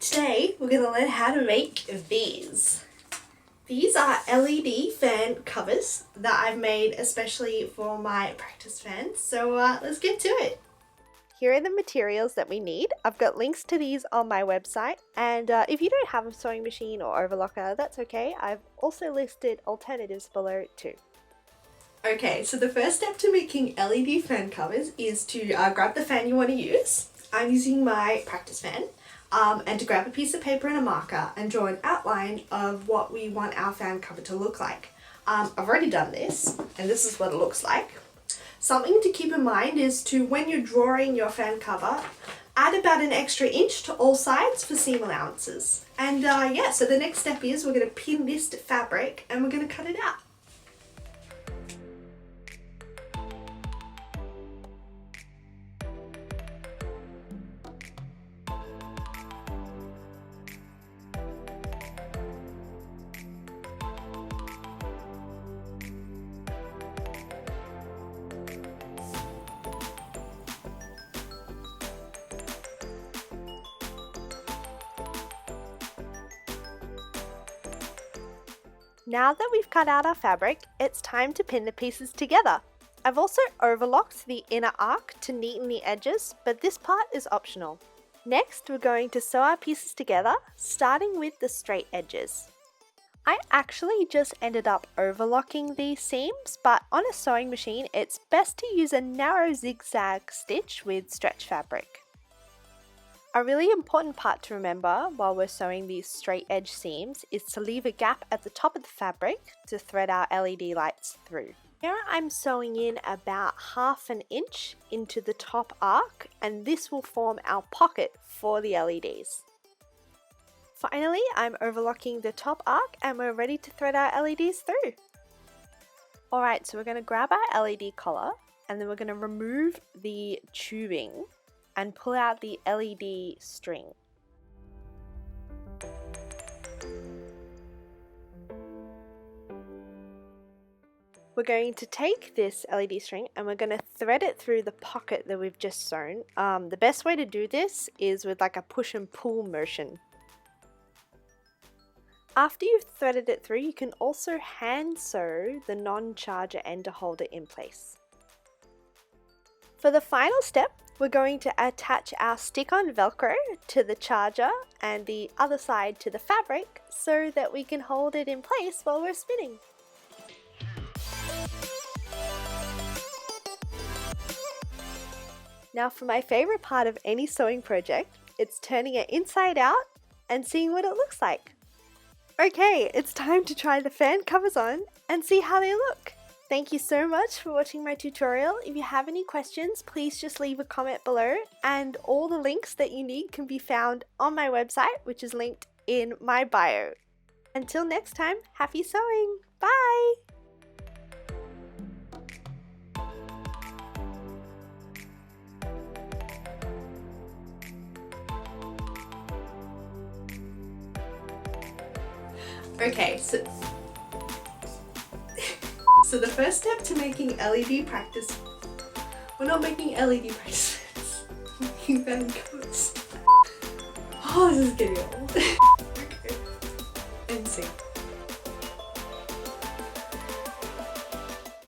Today we're going to learn how to make these. These are LED fan covers that I've made especially for my practice fans. So let's get to it. Here are the materials that we need. I've got links to these on my website, and if you don't have a sewing machine or overlocker, that's okay. I've also listed alternatives below too. Okay, so the first step to making LED fan covers is to grab the fan you want to use. I'm using my practice fan. And to grab a piece of paper and a marker and draw an outline of what we want our fan cover to look like. I've already done this, and this is what it looks like. Something to keep in mind is to, when you're drawing your fan cover, add about an extra inch to all sides for seam allowances. And yeah, so the next step is we're going to pin this to fabric and we're going to cut it out. Now that we've cut out our fabric, it's time to pin the pieces together. I've also overlocked the inner arc to neaten the edges, but this part is optional. Next, we're going to sew our pieces together, starting with the straight edges. I actually just ended up overlocking these seams, but on a sewing machine, it's best to use a narrow zigzag stitch with stretch fabric. A really important part to remember while we're sewing these straight edge seams is to leave a gap at the top of the fabric to thread our LED lights through. Here I'm sewing in about ½ an inch into the top arc, and this will form our pocket for the LEDs. Finally, I'm overlocking the top arc and we're ready to thread our LEDs through. Alright, so we're going to grab our LED collar and then we're going to remove the tubing and pull out the LED string. We're going to take this LED string and we're going to thread it through the pocket that we've just sewn. The best way to do this is with like a push and pull motion. After you've threaded it through, you can also hand sew the non-charger end to hold it in place. For the final step, we're going to attach our stick-on velcro to the charger and the other side to the fabric so that we can hold it in place while we're spinning. Now for my favorite part of any sewing project, it's turning it inside out and seeing what it looks like. Okay, it's time to try the fan covers on and see how they look. Thank you so much for watching my tutorial. If you have any questions, please just leave a comment below, and all the links that you need can be found on my website, which is linked in my bio. Until next time, happy sewing! Bye! Okay, so the first step to making LED practice, we're not making LED practice, we're making fan covers. Oh, this is getting old.